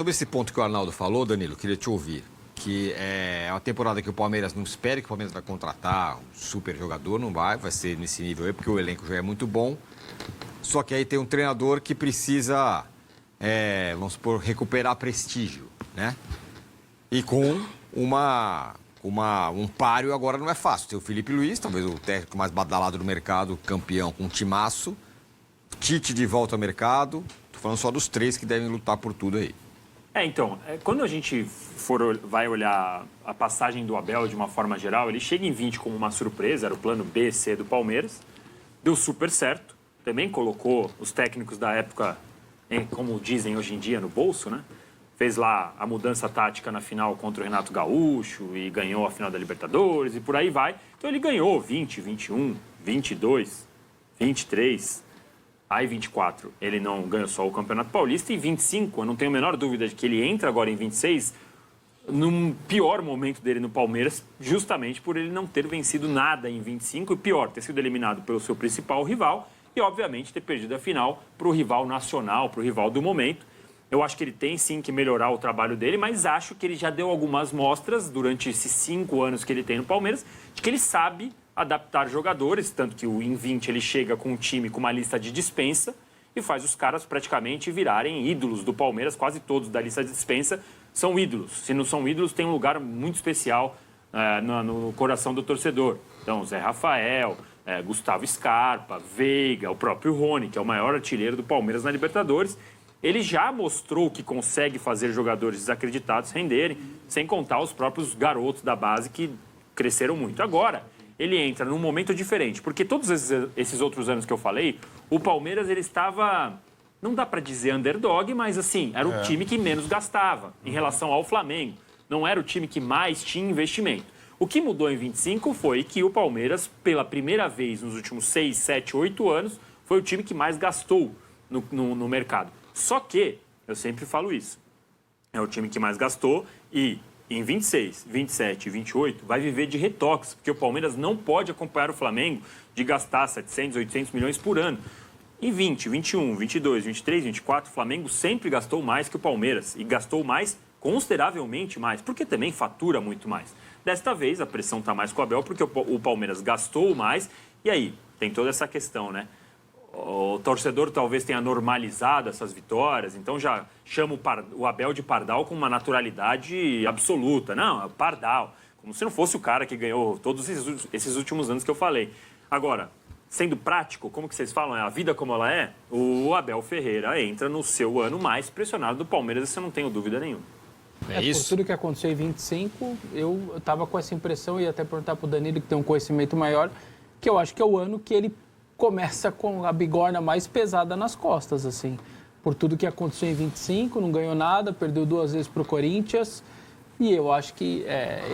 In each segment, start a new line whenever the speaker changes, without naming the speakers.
Sobre esse ponto que o Arnaldo falou, Danilo, queria te ouvir. Que é uma temporada que o Palmeiras não espera que o Palmeiras vai contratar um super jogador, não vai ser nesse nível aí, porque o elenco já é muito bom. Só que aí tem um treinador que precisa, vamos supor, recuperar prestígio, né? E com um páreo agora não é fácil. Tem o Felipe Luiz, talvez o técnico mais badalado do mercado, campeão com um timaço. Tite de volta ao mercado. Tô falando só dos 3 que devem lutar por tudo aí.
Então, quando a gente vai olhar a passagem do Abel de uma forma geral, ele chega em 20 como uma surpresa, era o plano B, C do Palmeiras, deu super certo, também colocou os técnicos da época, como dizem hoje em dia, no bolso, né? Fez lá a mudança tática na final contra o Renato Gaúcho e ganhou a final da Libertadores e por aí vai. Então ele ganhou 20, 21, 22, 23... Aí 24, ele não ganhou só o Campeonato Paulista. E 25, eu não tenho a menor dúvida de que ele entra agora em 26 num pior momento dele no Palmeiras, justamente por ele não ter vencido nada em 25 e pior, ter sido eliminado pelo seu principal rival e, obviamente, ter perdido a final para o rival nacional, para o rival do momento. Eu acho que ele tem, sim, que melhorar o trabalho dele, mas acho que ele já deu algumas mostras durante esses 5 anos que ele tem no Palmeiras de que ele sabe adaptar jogadores, tanto que em 20 ele chega com um time com uma lista de dispensa e faz os caras praticamente virarem ídolos do Palmeiras. Quase todos da lista de dispensa são ídolos. Se não são ídolos, tem um lugar muito especial no coração do torcedor. Então, Zé Rafael, Gustavo Scarpa, Veiga, o próprio Rony, que é o maior artilheiro do Palmeiras na Libertadores. Ele já mostrou que consegue fazer jogadores desacreditados renderem, sem contar os próprios garotos da base que cresceram muito. Agora, ele entra num momento diferente, porque todos esses outros anos que eu falei, o Palmeiras ele estava, não dá para dizer underdog, mas assim, era o time que menos gastava em relação ao Flamengo. Não era o time que mais tinha investimento. O que mudou em 25 foi que o Palmeiras, pela primeira vez nos últimos 6, 7, 8 anos, foi o time que mais gastou no mercado. Só que, eu sempre falo isso, é o time que mais gastou e em 26, 27 e 28 vai viver de retoques, porque o Palmeiras não pode acompanhar o Flamengo de gastar 700, 800 milhões por ano. Em 20, 21, 22, 23, 24, o Flamengo sempre gastou mais que o Palmeiras e gastou mais, consideravelmente mais, porque também fatura muito mais. Desta vez a pressão está mais com o Abel porque o Palmeiras gastou mais e aí tem toda essa questão, né? O torcedor talvez tenha normalizado essas vitórias, então já chama o Abel de Pardal com uma naturalidade absoluta. Não, é Pardal, como se não fosse o cara que ganhou todos esses últimos anos que eu falei. Agora, sendo prático, como que vocês falam, a vida como ela é, o Abel Ferreira entra no seu ano mais pressionado do Palmeiras, isso eu não tenho dúvida nenhuma.
É isso? Por tudo que aconteceu em 25, eu estava com essa impressão, e até perguntar para o Danilo, que tem um conhecimento maior, que eu acho que é o ano que ele começa com a bigorna mais pesada nas costas, assim. Por tudo que aconteceu em 25, não ganhou nada, perdeu 2 vezes para o Corinthians. E eu acho que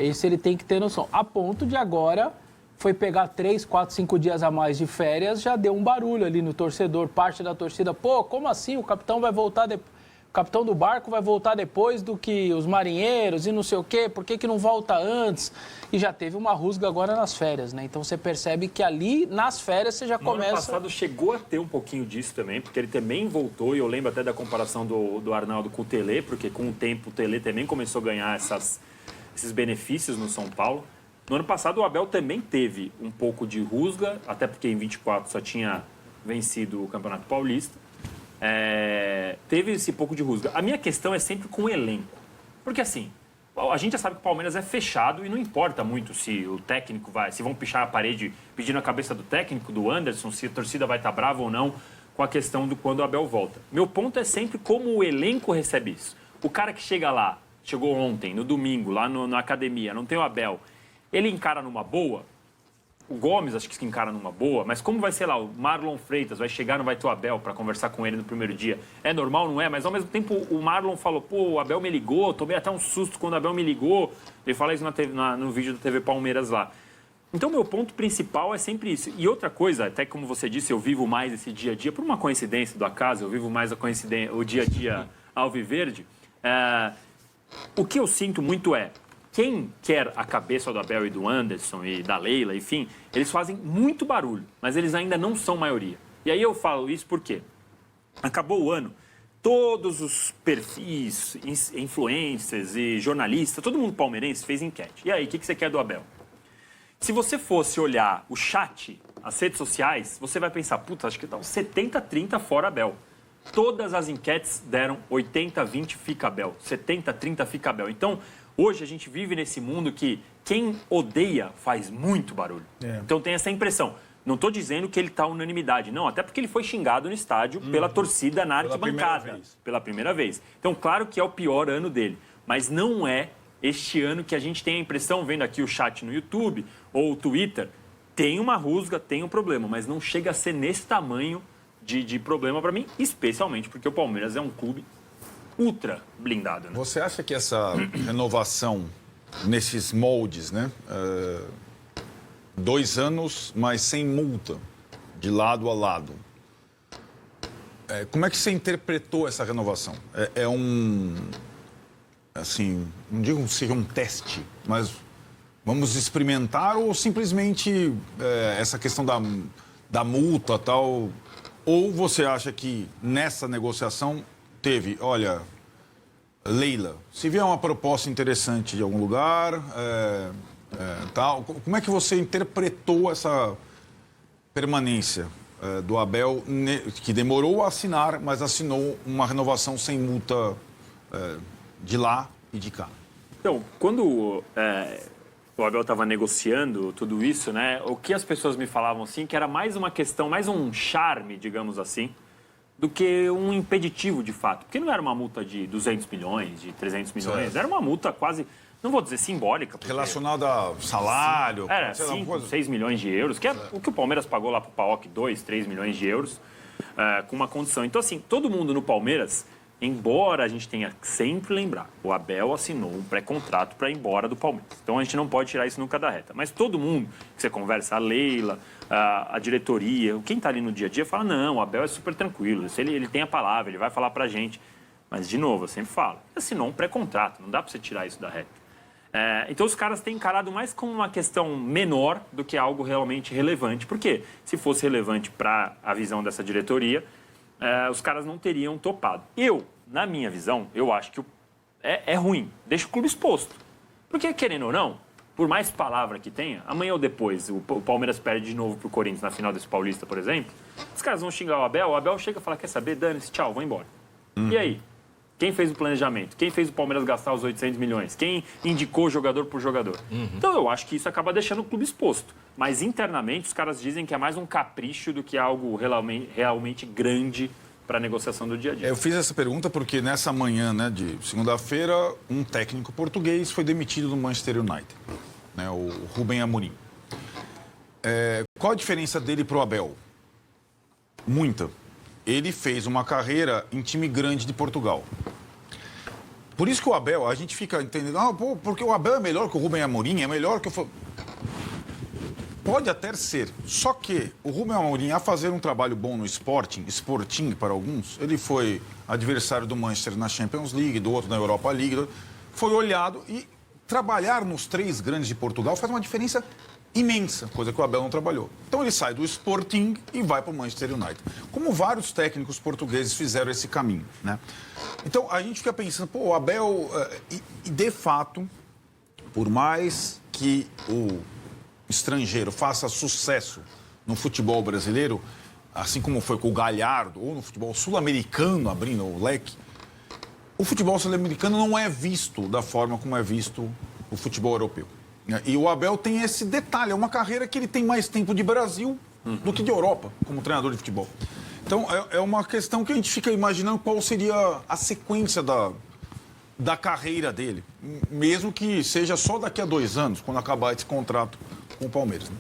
isso ele tem que ter noção. A ponto de agora, foi pegar 3, 4, 5 dias a mais de férias, já deu um barulho ali no torcedor, parte da torcida. Pô, como assim? O capitão vai voltar depois. O capitão do barco vai voltar depois do que os marinheiros e não sei o quê, por que não volta antes? E já teve uma rusga agora nas férias, né? Então você percebe que ali nas férias você já começa...
No ano passado chegou a ter um pouquinho disso também, porque ele também voltou, e eu lembro até da comparação do Arnaldo com o Tele, porque com o tempo o Tele também começou a ganhar esses benefícios no São Paulo. No ano passado o Abel também teve um pouco de rusga, até porque em 24 só tinha vencido o Campeonato Paulista. Teve esse pouco de rusga. A minha questão é sempre com o elenco. Porque assim, a gente já sabe que o Palmeiras é fechado e não importa muito se o técnico se vão pichar a parede pedindo a cabeça do técnico, do Anderson, se a torcida vai estar brava ou não com a questão do quando o Abel volta. Meu ponto é sempre como o elenco recebe isso. O cara que chega lá, chegou ontem, no domingo, lá na academia, não tem o Abel, ele encara numa boa. O Gomes acho que encara numa boa, mas como vai ser lá, o Marlon Freitas vai chegar, não vai ter o Abel para conversar com ele no primeiro dia? É normal, não é? Mas ao mesmo tempo o Marlon falou, pô, o Abel me ligou, tomei até um susto quando o Abel me ligou. Ele fala isso no vídeo da TV Palmeiras lá. Então meu ponto principal é sempre isso. E outra coisa, até como você disse, eu vivo mais esse dia a dia, por uma coincidência do acaso, eu vivo mais o dia a dia alviverde. O que eu sinto muito quem quer a cabeça do Abel e do Anderson e da Leila, enfim, eles fazem muito barulho, mas eles ainda não são maioria. E aí eu falo isso porque acabou o ano, todos os perfis, influencers e jornalistas, todo mundo palmeirense fez enquete. E aí, o que você quer do Abel? Se você fosse olhar o chat, as redes sociais, você vai pensar, puta, acho que tá uns 70-30 fora Abel. Todas as enquetes deram 80-20 fica Abel, 70-30 fica Abel. Então, hoje a gente vive nesse mundo que quem odeia faz muito barulho. Então tem essa impressão. Não estou dizendo que ele está unanimidade, não, até porque ele foi xingado no estádio pela torcida na arquibancada. Pela primeira vez. Então, claro que é o pior ano dele, mas não é este ano que a gente tem a impressão, vendo aqui o chat no YouTube ou o Twitter, tem uma rusga, tem um problema, mas não chega a ser nesse tamanho de problema para mim, especialmente porque o Palmeiras é um clube ultra blindado. Né?
Você acha que essa renovação nesses moldes, né? 2 anos, mas sem multa, de lado a lado. Como é que você interpretou essa renovação? Assim, não digo que seja um teste, mas vamos experimentar ou simplesmente essa questão da multa tal? Ou você acha que nessa negociação teve, olha, Leila, se vier uma proposta interessante de algum lugar, tal, como é que você interpretou essa permanência do Abel, que demorou a assinar, mas assinou uma renovação sem multa de lá e de cá?
Então, quando o Abel estava negociando tudo isso, né? O que as pessoas me falavam assim, que era mais uma questão, mais um charme, digamos assim, do que um impeditivo de fato. Porque não era uma multa de 200 milhões, de 300 milhões, certo. Era uma multa quase, não vou dizer simbólica.
Relacionada ao salário.
Era 5, 6 milhões de euros, que é o que o Palmeiras pagou lá para o PAOK, 2, 3 milhões de euros, com uma condição. Então, assim, todo mundo no Palmeiras, embora a gente tenha que sempre lembrar, o Abel assinou um pré-contrato para ir embora do Palmeiras. Então a gente não pode tirar isso nunca da reta. Mas todo mundo que você conversa, a Leila, a diretoria, quem está ali no dia a dia fala, não, o Abel é super tranquilo, ele tem a palavra, ele vai falar para a gente. Mas, de novo, eu sempre falo, assinou um pré-contrato, não dá para você tirar isso da reta. Então os caras têm encarado mais como uma questão menor do que algo realmente relevante. Por quê? Se fosse relevante para a visão dessa diretoria, os caras não teriam topado. Na minha visão, eu acho que é ruim. Deixa o clube exposto. Porque, querendo ou não, por mais palavra que tenha, amanhã ou depois o Palmeiras perde de novo pro Corinthians na final desse Paulista, por exemplo, os caras vão xingar o Abel chega e fala, quer saber, dane-se, tchau, vou embora. E aí? Quem fez o planejamento? Quem fez o Palmeiras gastar os 800 milhões? Quem indicou jogador por jogador? Então, eu acho que isso acaba deixando o clube exposto. Mas, internamente, os caras dizem que é mais um capricho do que algo realmente grande para a negociação do dia a dia.
Eu fiz essa pergunta porque nessa manhã, né, de segunda-feira, um técnico português foi demitido do Manchester United, né, o Rubem Amorim. Qual a diferença dele para o Abel? Muita. Ele fez uma carreira em time grande de Portugal. Por isso que o Abel, a gente fica entendendo, porque o Abel é melhor que o Rubem Amorim, é melhor que o... Pode até ser, só que o Rubem Amorim, a fazer um trabalho bom no Sporting para alguns, ele foi adversário do Manchester na Champions League, do outro na Europa League, foi olhado e trabalhar nos 3 grandes de Portugal faz uma diferença imensa, coisa que o Abel não trabalhou. Então ele sai do Sporting e vai para o Manchester United. Como vários técnicos portugueses fizeram esse caminho, né? Então a gente fica pensando, o Abel, e de fato, por mais que o estrangeiro faça sucesso no futebol brasileiro, assim como foi com o Galhardo, ou no futebol sul-americano, abrindo o leque, o futebol sul-americano não é visto da forma como é visto o futebol europeu. E o Abel tem esse detalhe, é uma carreira que ele tem mais tempo de Brasil do que de Europa, como treinador de futebol. Então, é uma questão que a gente fica imaginando qual seria a sequência da carreira dele, mesmo que seja só daqui a 2 anos, quando acabar esse contrato com o Palmeiras, né?